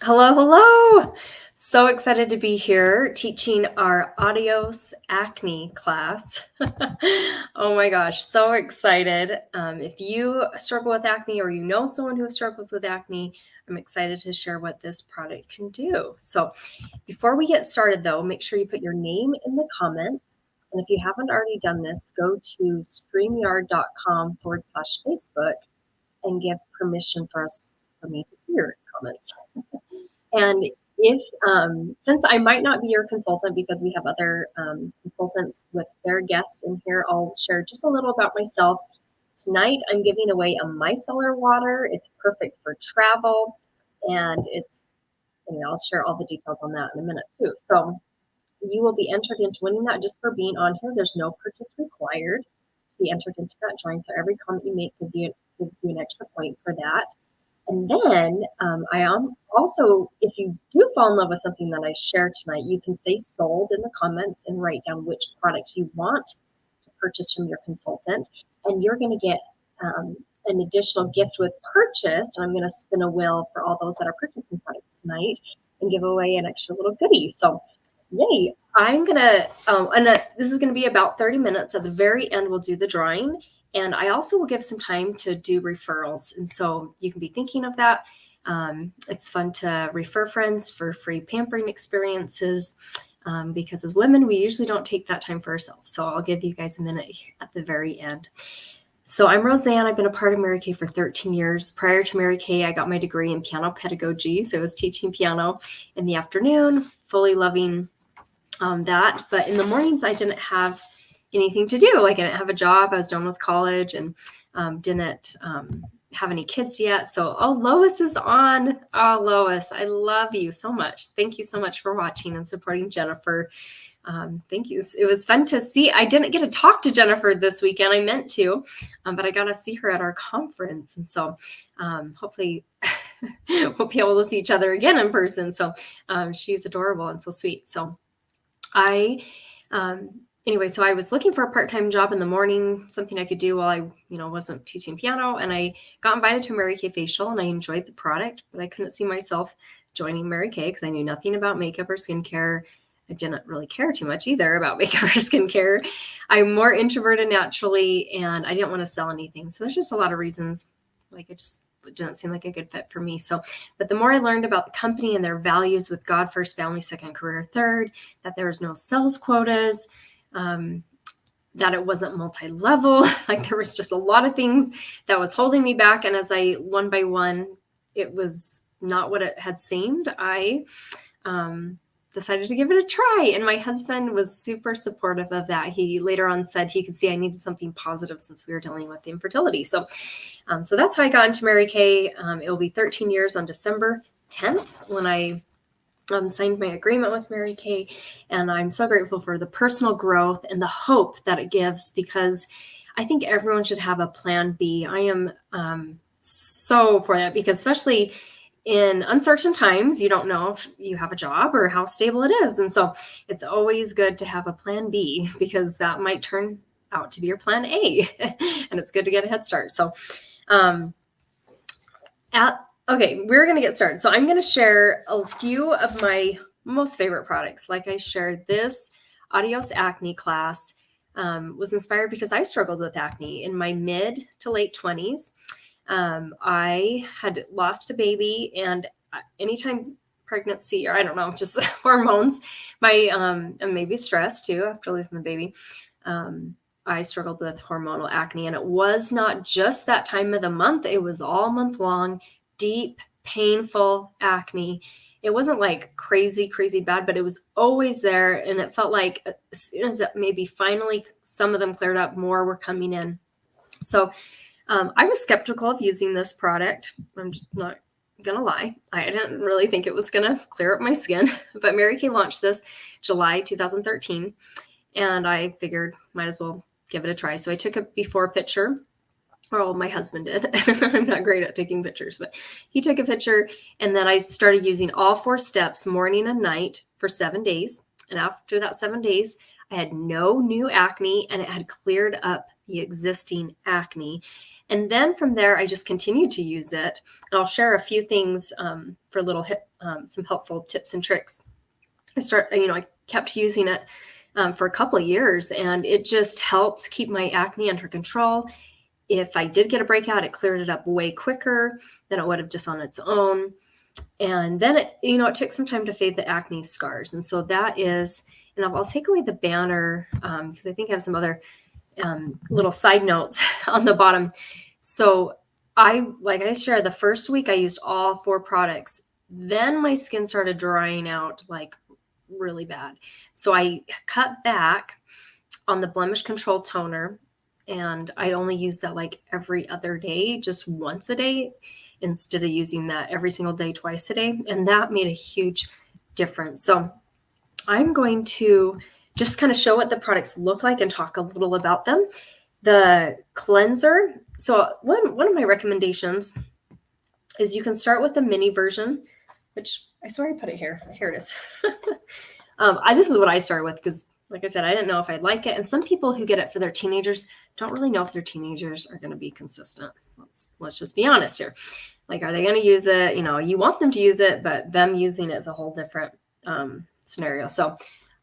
Hello, hello. So excited to be here teaching our Adios Acne class. Oh my gosh, so excited. If you struggle with acne or you know someone who struggles with acne, I'm excited to share what this product can do. So before we get started though, make sure you put your name in the comments. And if you haven't already done this, go to streamyard.com/Facebook and give permission for me to see your comments. And if, since I might not be your consultant because we have other consultants with their guests in here, I'll share just a little about myself. Tonight, I'm giving away a micellar water. It's perfect for travel, and I'll share all the details on that in a minute too. So you will be entered into winning that just for being on here. There's no purchase required to be entered into that drawing. So every comment you make gives you an extra point for that. And then I am also, if you do fall in love with something that I share tonight, you can say sold in the comments and write down which products you want to purchase from your consultant. And you're going to get an additional gift with purchase. And I'm going to spin a wheel for all those that are purchasing products tonight and give away an extra little goodie. So yay. I'm going to, this is going to be about 30 minutes. At the very end, we'll do the drawing. And I also will give some time to do referrals. And so you can be thinking of that. It's fun to refer friends for free pampering experiences because as women, we usually don't take that time for ourselves. So I'll give you guys a minute at the very end. So I'm Roseanne. I've been a part of Mary Kay for 13 years. Prior to Mary Kay, I got my degree in piano pedagogy. So I was teaching piano in the afternoon, fully loving that. But in the mornings, I didn't have anything to do. Like I didn't have a job. I was done with college and didn't have any kids yet. So, Lois is on. Oh, Lois, I love you so much. Thank you so much for watching and supporting Jennifer. Thank you. It was fun to see. I didn't get to talk to Jennifer this weekend. I meant to, but I got to see her at our conference. And so hopefully we'll be able to see each other again in person. So she's adorable and so sweet. So anyway, so I was looking for a part-time job in the morning, something I could do while I, wasn't teaching piano. And I got invited to a Mary Kay facial and I enjoyed the product, but I couldn't see myself joining Mary Kay because I knew nothing about makeup or skincare. I didn't really care too much either about makeup or skincare. I'm more introverted naturally and I didn't want to sell anything. So there's just a lot of reasons. Like it didn't seem like a good fit for me. So, but the more I learned about the company and their values with God first, family second, career third, that there was no sales quotas, that it wasn't multi-level, like there was just a lot of things that was holding me back. And as I one by one, it was not what it had seemed. I decided to give it a try. And my husband was super supportive of that. He later on said he could see I needed something positive since we were dealing with infertility. So that's how I got into Mary Kay. It will be 13 years on December 10th when I signed my agreement with Mary Kay. And I'm so grateful for the personal growth and the hope that it gives because I think everyone should have a plan B. I am so for that because especially in uncertain times, you don't know if you have a job or how stable it is. And so it's always good to have a plan B because that might turn out to be your plan A and it's good to get a head start. So okay, we're going to get started. So I'm going to share a few of my most favorite products. Like I shared, this Adios Acne class was inspired because I struggled with acne in my mid to late 20s. I had lost a baby and anytime pregnancy, or I don't know, just hormones, and maybe stress too after losing the baby, I struggled with hormonal acne. And it was not just that time of the month. It was all month long, deep, painful acne. It wasn't like crazy, crazy bad, but it was always there. And it felt like as soon as maybe finally some of them cleared up, more were coming in. So I was skeptical of using this product. I'm just not going to lie. I didn't really think it was going to clear up my skin, but Mary Kay launched this July 2013, and I figured might as well give it a try. So I took a before picture. Well, my husband did. I'm not great at taking pictures, but he took a picture, and then I started using all 4 steps morning and night for 7 days. And after that 7 days, I had no new acne, and it had cleared up the existing acne. And then from there, I just continued to use it. And I'll share a few things for some helpful tips and tricks. I kept using it for a couple of years, and it just helped keep my acne under control. If I did get a breakout, it cleared it up way quicker than it would have just on its own. And then it took some time to fade the acne scars. And so that is, and I'll take away the banner because I think I have some other little side notes on the bottom. So like I shared, the first week I used all 4 products. Then my skin started drying out like really bad. So I cut back on the blemish control toner, and I only use that like every other day, just once a day, instead of using that every single day, twice a day. And that made a huge difference. So I'm going to just kind of show what the products look like and talk a little about them. The cleanser. So one of my recommendations is you can start with the mini version, which I swear I put it here. Here it is. This is what I started with because, like I said, I didn't know if I'd like it. And some people who get it for their teenagers don't really know if their teenagers are going to be consistent. Let's just be honest here. Like, are they going to use it? You want them to use it, but them using it is a whole different scenario. So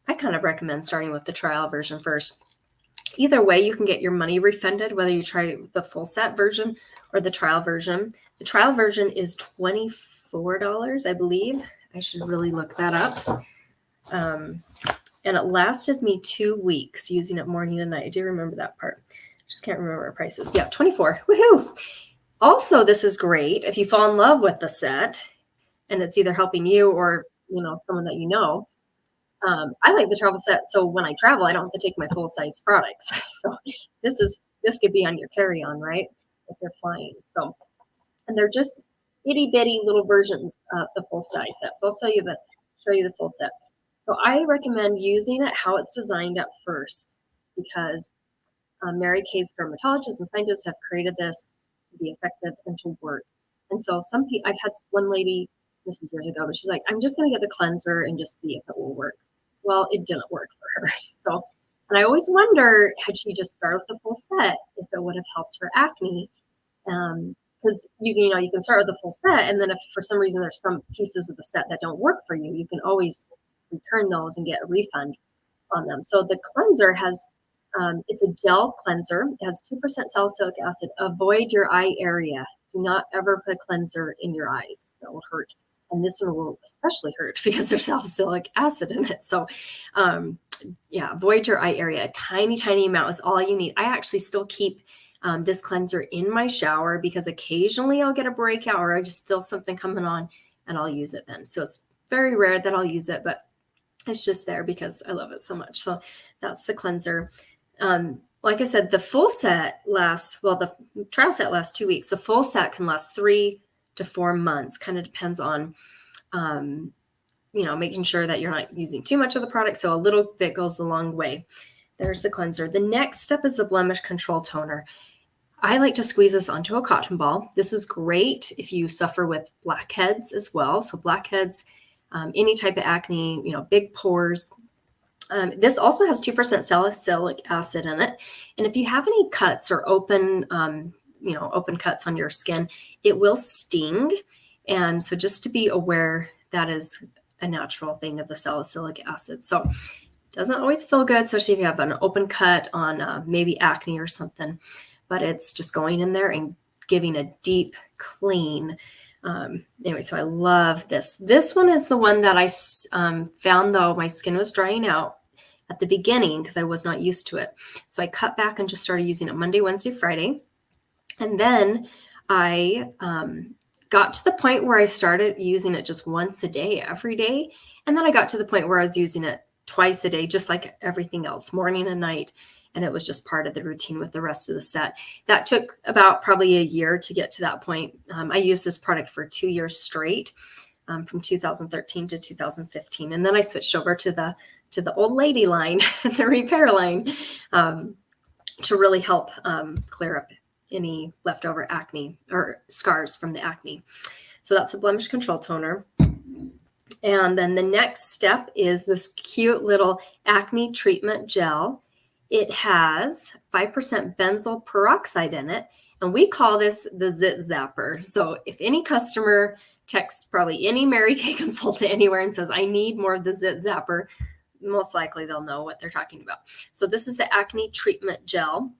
I kind of recommend starting with the trial version first. Either way, you can get your money refunded, whether you try the full set version or the trial version. The trial version is $24, I believe. I should really look that up. And it lasted me 2 weeks using it morning and night. I do remember that part. Just can't remember our prices. Yeah, 24. Woohoo! Also, this is great if you fall in love with the set and it's either helping you or someone that you know. I like the travel set, so when I travel, I don't have to take my full size products. So this could be on your carry-on, right? If you're flying. So, and they're just itty bitty little versions of the full size set. So I'll show you the full set. So I recommend using it how it's designed at first, because Mary Kay's dermatologists and scientists have created this to be effective and to work. And so I've had one lady, this was years ago, but she's like, I'm just going to get the cleanser and just see if it will work. Well, it didn't work for her. So, and I always wonder, had she just started with the full set, if it would have helped her acne. Because you can start with the full set, and then if for some reason there's some pieces of the set that don't work for you, you can always return those and get a refund on them. So the cleanser has, it's a gel cleanser. It has 2% salicylic acid. Avoid your eye area. Do not ever put a cleanser in your eyes. That will hurt. And this one will especially hurt because there's salicylic acid in it. So avoid your eye area. A tiny, tiny amount is all you need. I actually still keep this cleanser in my shower because occasionally I'll get a breakout or I just feel something coming on and I'll use it then. So it's very rare that I'll use it, but it's just there because I love it so much. So that's the cleanser. Like I said, the full set the trial set lasts 2 weeks. The full set can last 3 to 4 months. Kind of depends on, making sure that you're not using too much of the product. So a little bit goes a long way. There's the cleanser. The next step is the blemish control toner. I like to squeeze this onto a cotton ball. This is great if you suffer with blackheads as well. So blackheads, any type of acne, big pores. This also has 2% salicylic acid in it. And if you have any cuts or open cuts on your skin, it will sting. And so just to be aware, that is a natural thing of the salicylic acid. So it doesn't always feel good, especially if you have an open cut on maybe acne or something, but it's just going in there and giving a deep clean. Anyway, so I love this. This one is the one that I found, though my skin was drying out at the beginning because I was not used to it. So I cut back and just started using it Monday, Wednesday, Friday. And then I got to the point where I started using it just once a day, every day. And then I got to the point where I was using it twice a day, just like everything else, morning and night. And it was just part of the routine with the rest of the set. That took about probably a year to get to that point. I used this product for 2 years straight, from 2013 to 2015. And then I switched over to the old lady line, the repair line, to really help clear up any leftover acne or scars from the acne. So that's a blemish control toner. And then the next step is this cute little acne treatment gel. It has 5% benzoyl peroxide in it, And we call this the Zit Zapper. So if any customer texts probably any Mary Kay consultant anywhere and says, I need more of the Zit Zapper, most likely they'll know what they're talking about. So this is the acne treatment gel.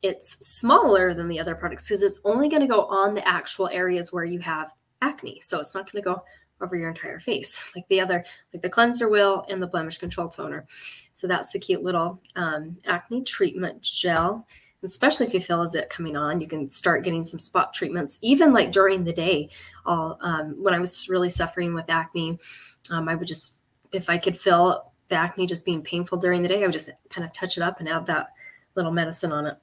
It's smaller than the other products because it's only going to go on the actual areas where you have acne. So it's not going to go over your entire face like the cleanser will and the blemish control toner. So that's the cute little acne treatment gel. Especially if you feel a zit coming on, you can start getting some spot treatments, even like during the day. When I was really suffering with acne, I would just, if I could feel the acne just being painful during the day, I would just kind of touch it up and add that little medicine on it.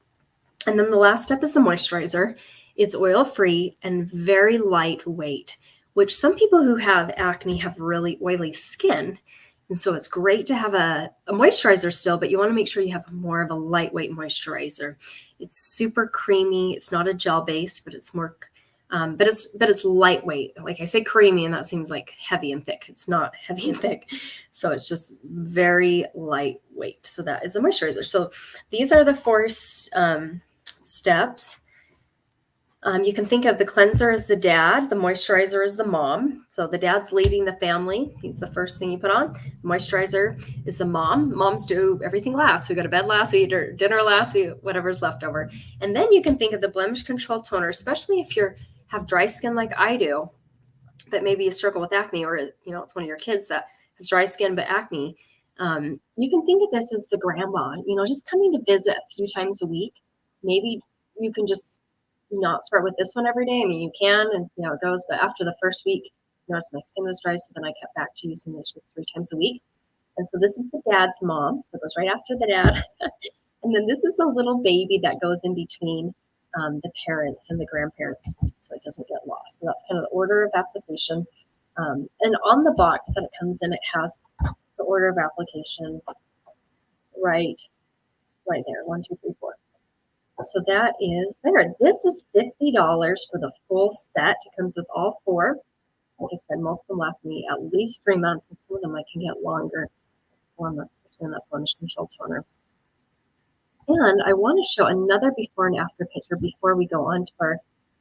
And then the last step is the moisturizer. It's oil-free and very lightweight, which some people who have acne have really oily skin. And so it's great to have a moisturizer still, but you want to make sure you have more of a lightweight moisturizer. It's super creamy. It's not a gel base, but it's more, but it's lightweight. Like I say creamy, and that seems like heavy and thick. It's not heavy and thick. So it's just very lightweight. So that is a moisturizer. So these are the 4 steps. You can think of the cleanser as the dad, the moisturizer as the mom. So the dad's leading the family. He's the first thing you put on. The moisturizer is the mom. Moms do everything last. We go to bed last, we eat dinner last, we whatever's left over. And then you can think of the blemish control toner, especially if you have dry skin like I do, but maybe you struggle with acne, or it's one of your kids that has dry skin but acne. You can think of this as the grandma, just coming to visit a few times a week. Maybe you can just not start with this one every day. I mean, you can and see how it goes, but after the first week, noticed my skin was dry, so then I kept back to using this just 3 times a week. And so this is the dad's mom, so it goes right after the dad. And then this is the little baby that goes in between the parents and the grandparents, so it doesn't get lost. So that's kind of the order of application. And on the box that it comes in, it has the order of application right there, 1, 2, 3, 4. So that is there. This is $50 for the full set. It comes with all 4. Like I said, most of them last me at least 3 months, and some of them I can get longer, 4 months, especially in that blemish control toner. And I want to show another before and after picture before we go on to our,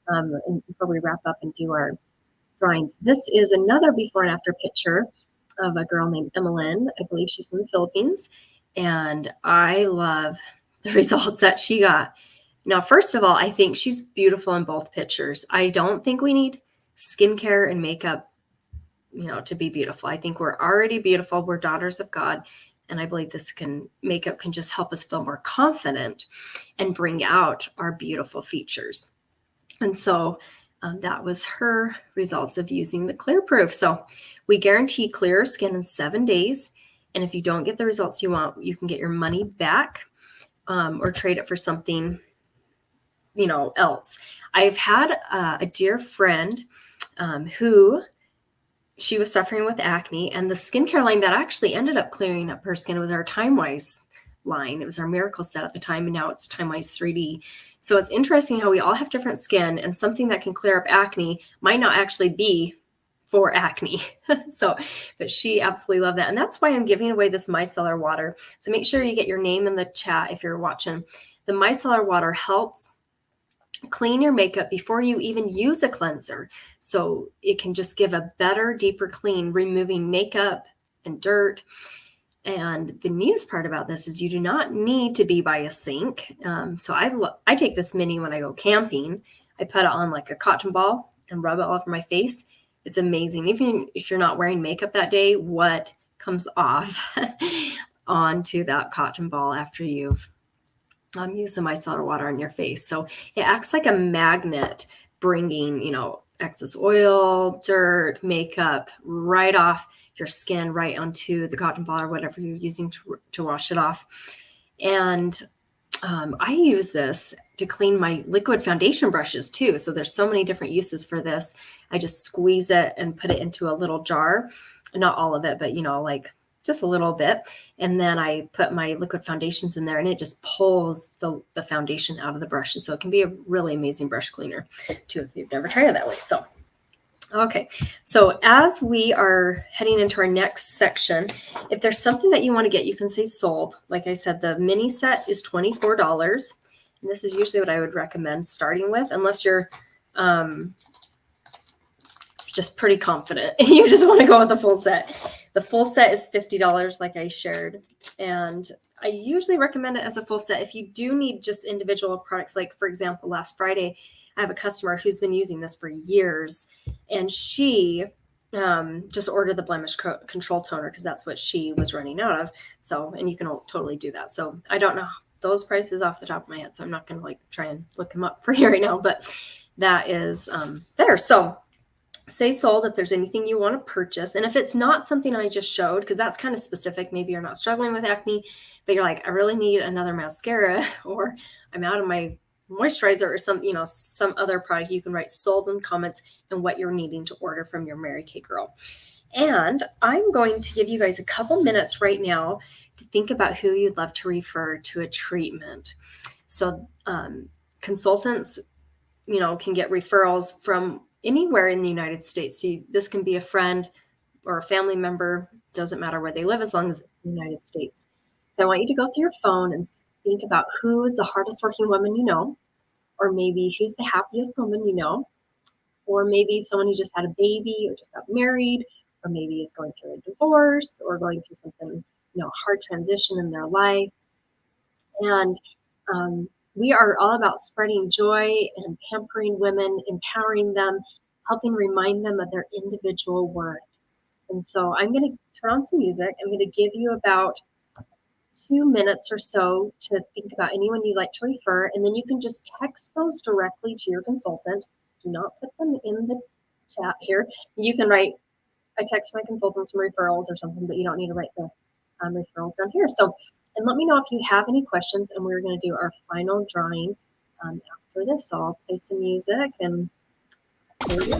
and before we wrap up and do our drawings. This is another before and after picture of a girl named Emmeline. I believe she's from the Philippines, and I love the results that she got. Now, first of all, I think she's beautiful in both pictures. I don't think we need skincare and makeup, to be beautiful. I think we're already beautiful. We're daughters of God. And I believe makeup can just help us feel more confident and bring out our beautiful features. And so that was her results of using the Clearproof. So we guarantee clearer skin in 7 days. And if you don't get the results you want, you can get your money back. Or trade it for something, else. I've had a dear friend who she was suffering with acne, and the skincare line that actually ended up clearing up her skin was our TimeWise line. It was our miracle set at the time, and now it's TimeWise 3D. So it's interesting how we all have different skin, and something that can clear up acne might not actually be for acne. But she absolutely loved that. And that's why I'm giving away this micellar water. So make sure you get your name in the chat if you're watching. The micellar water helps clean your makeup before you even use a cleanser. So it can just give a better, deeper clean, removing makeup and dirt. And the neatest part about this is you do not need to be by a sink. So I take this mini when I go camping. I put it on like a cotton ball and rub it all over my face. It's amazing. Even if you're not wearing makeup that day, what comes off onto that cotton ball after you've used the micellar water on your face. So it acts like a magnet, bringing, excess oil, dirt, makeup right off your skin, right onto the cotton ball or whatever you're using to wash it off. And I use this to clean my liquid foundation brushes too. So there's so many different uses for this. I just squeeze it and put it into a little jar, not all of it, but like just a little bit. And then I put my liquid foundations in there, and it just pulls the foundation out of the brush. And so it can be a really amazing brush cleaner too, if you've never tried it that way. So, okay. So as we are heading into our next section, if there's something that you want to get, you can say sold. Like I said, the mini set is $24. And this is usually what I would recommend starting with, unless you're just pretty confident and you just want to go with the full set. The full set is $50, like I shared. And I usually recommend it as a full set. If you do need just individual products, like for example, last Friday, I have a customer who's been using this for years, and she just ordered the blemish control toner because that's what she was running out of. So, and you can totally do that. So I don't know those prices off the top of my head, so I'm not going to like try and look them up for you right now, but that is there. So say sold if there's anything you want to purchase. And if it's not something I just showed, because that's kind of specific, maybe you're not struggling with acne, but you're like, I really need another mascara, or I'm out of my moisturizer, or some other product, you can write sold in comments and what you're needing to order from your Mary Kay girl. And I'm going to give you guys a couple minutes right now to think about who you'd love to refer to a treatment. So consultants, can get referrals from anywhere in the United States. So this can be a friend or a family member, doesn't matter where they live, as long as it's in the United States. So I want you to go through your phone and think about who is the hardest working woman you know, or maybe who's the happiest woman you know, or maybe someone who just had a baby or just got married, or maybe is going through a divorce or going through something, hard transition in their life. And we are all about spreading joy and pampering women, empowering them, helping remind them of their individual worth. And so I'm going to turn on some music. I'm going to give you about 2 minutes or so to think about anyone you'd like to refer, and then you can just text those directly to your consultant. Do not put them in the chat here. You can write, I text my consultant some referrals or something, but you don't need to write the referrals down here. So, and let me know if you have any questions, and we're going to do our final drawing after this. So I'll play some music, and here we go.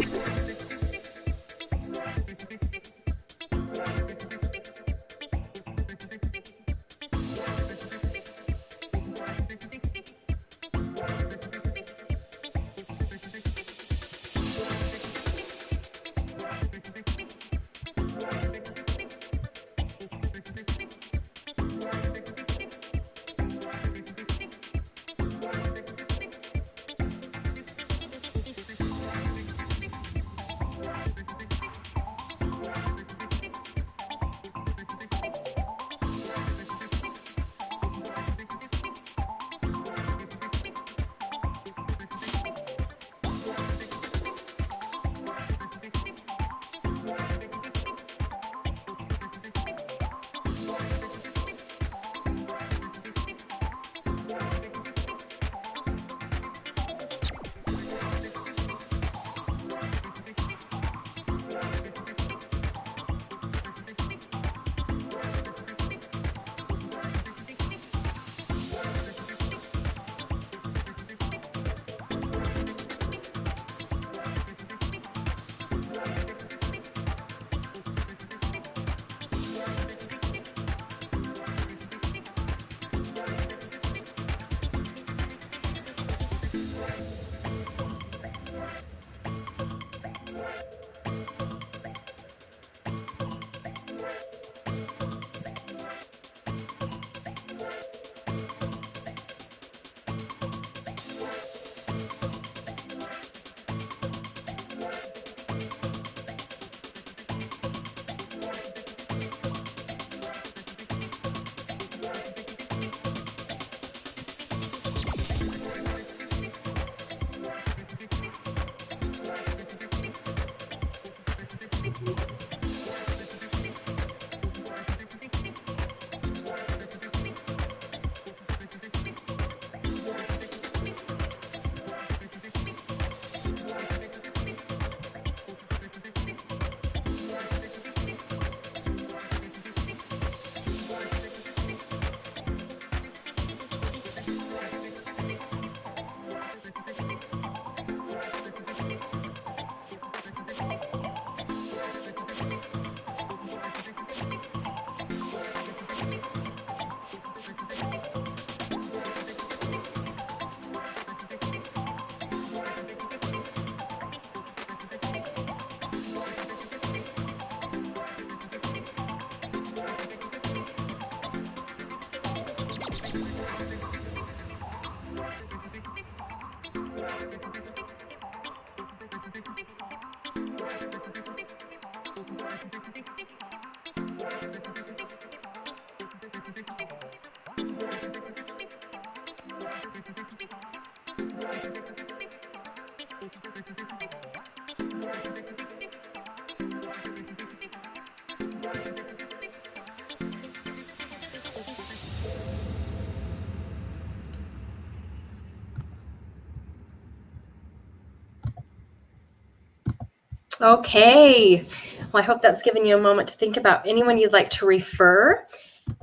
Okay. Well, I hope that's given you a moment to think about anyone you'd like to refer.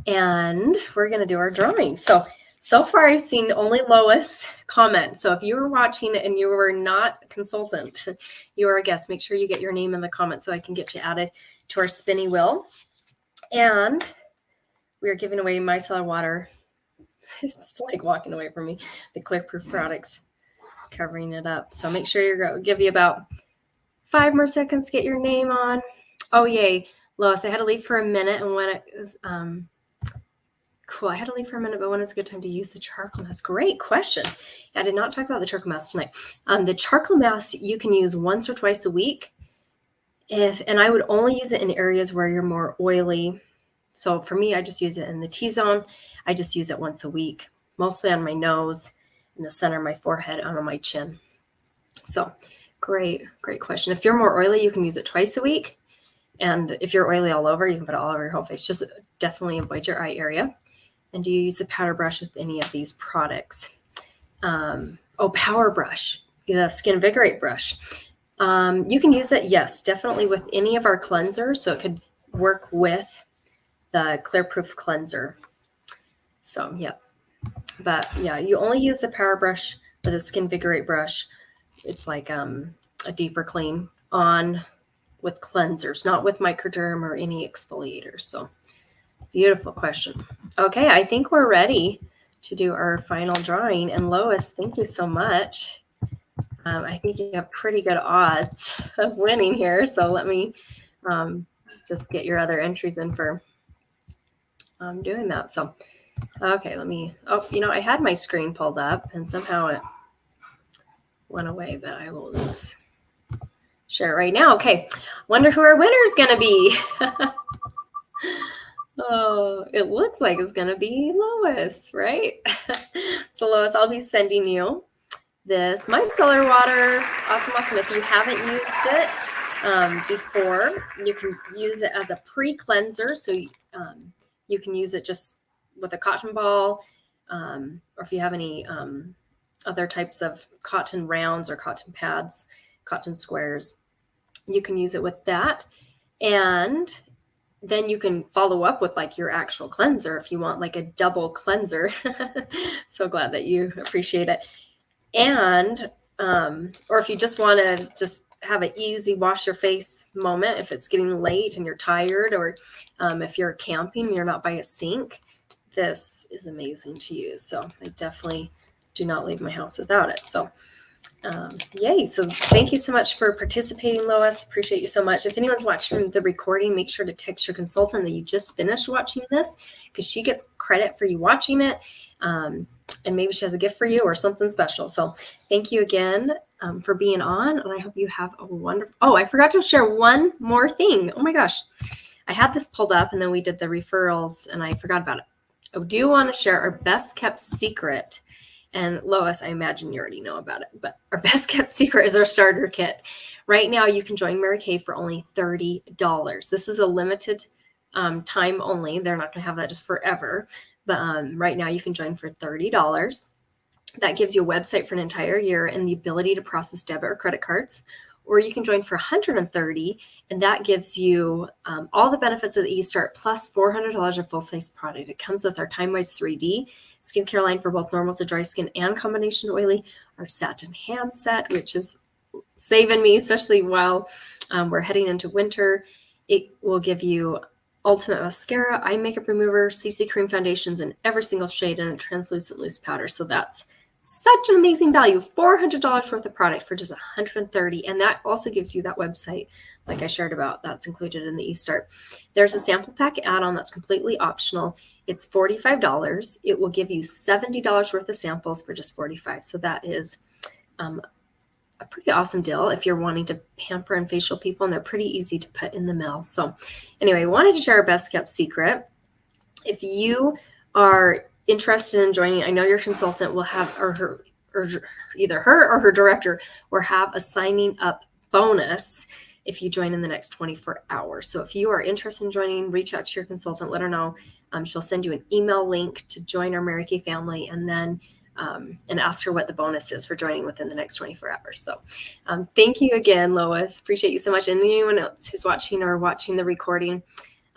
And we're going to do our drawing. So far I've seen only Lois comment. So if you were watching and you were not a consultant, you are a guest, make sure you get your name in the comments so I can get you added to our spinny wheel. And we are giving away micellar water. It's like walking away from me. The Clearproof products covering it up. So make sure you're give you about 5 more seconds to get your name on. Oh, yay. Lois, I had to leave for a minute. And when it was cool, I had to leave for a minute, but when is a good time to use the charcoal mask? Great question. I did not talk about the charcoal mask tonight. The charcoal mask you can use once or twice a week. And I would only use it in areas where you're more oily. So for me, I just use it in the T-zone. I just use it once a week, mostly on my nose, in the center of my forehead, and on my chin. So great question. If you're more oily, you can use it twice a week. And if you're oily all over, you can put it all over your whole face. Just definitely avoid your eye area. And do you use a powder brush with any of these products? Power brush, the Skin Invigorate brush. You can use it, yes, definitely with any of our cleansers. So it could work with the Clearproof cleanser. So, yeah. But, yeah, you only use a power brush with a Skin Invigorate brush. It's like a deeper clean on with cleansers, not with microderm or any exfoliators. So, beautiful question. Okay, I think we're ready to do our final drawing. And Lois, thank you so much. I think you have pretty good odds of winning here. So let me just get your other entries in for doing that. So, okay, let me, I had my screen pulled up and somehow it went away, but I will just share it right now. Okay, wonder who our winner is going to be. Oh, it looks like it's going to be Lois, right? So Lois, I'll be sending you this micellar water. Awesome. If you haven't used it before, you can use it as a pre-cleanser. So you can use it just with a cotton ball, or if you have any other types of cotton rounds or cotton pads, cotton squares, you can use it with that. And then you can follow up with like your actual cleanser if you want like a double cleanser. So glad that you appreciate it. And, or if you just want to just have an easy wash your face moment, if it's getting late and you're tired, or if you're camping and you're not by a sink, this is amazing to use. So I definitely do not leave my house without it. So yay. So thank you so much for participating, Lois. Appreciate you so much. If anyone's watching the recording, make sure to text your consultant that you just finished watching this, because she gets credit for you watching it. And maybe she has a gift for you or something special. So thank you again for being on. And I hope you have a wonderful, I forgot to share one more thing. Oh my gosh. I had this pulled up and then we did the referrals and I forgot about it. I do want to share our best kept secret. And Lois, I imagine you already know about it, but our best kept secret is our starter kit. Right now, you can join Mary Kay for only $30. This is a limited time only. They're not going to have that just forever. But right now, you can join for $30. That gives you a website for an entire year and the ability to process debit or credit cards. Or you can join for $130, and that gives you all the benefits of the eStart plus $400 of full-size product. It comes with our Time-Wise 3D skincare line for both normal to dry skin and combination to oily, our satin hand set, which is saving me, especially while we're heading into winter. It will give you ultimate mascara, eye makeup remover, CC cream foundations in every single shade, and a translucent loose powder. So that's such an amazing value, $400 worth of product for just $130. And that also gives you that website, like I shared about, that's included in the eStart. There's a sample pack add-on that's completely optional. It's $45. It will give you $70 worth of samples for just $45. So that is a pretty awesome deal if you're wanting to pamper and facial people, and they're pretty easy to put in the mail. So anyway, I wanted to share our best kept secret. If you are interested in joining, I know your consultant will have, or either her or her director will have a signing up bonus if you join in the next 24 hours. So if you are interested in joining, reach out to your consultant, let her know. She'll send you an email link to join our Mary Kay family. And then and ask her what the bonus is for joining within the next 24 hours. So thank you again, Lois. Appreciate you so much. And anyone else who's watching or watching the recording,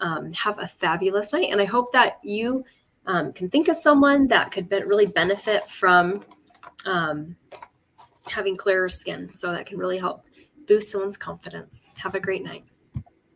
have a fabulous night. And I hope that you can think of someone that could really benefit from having clearer skin. So that can really help boost someone's confidence. Have a great night.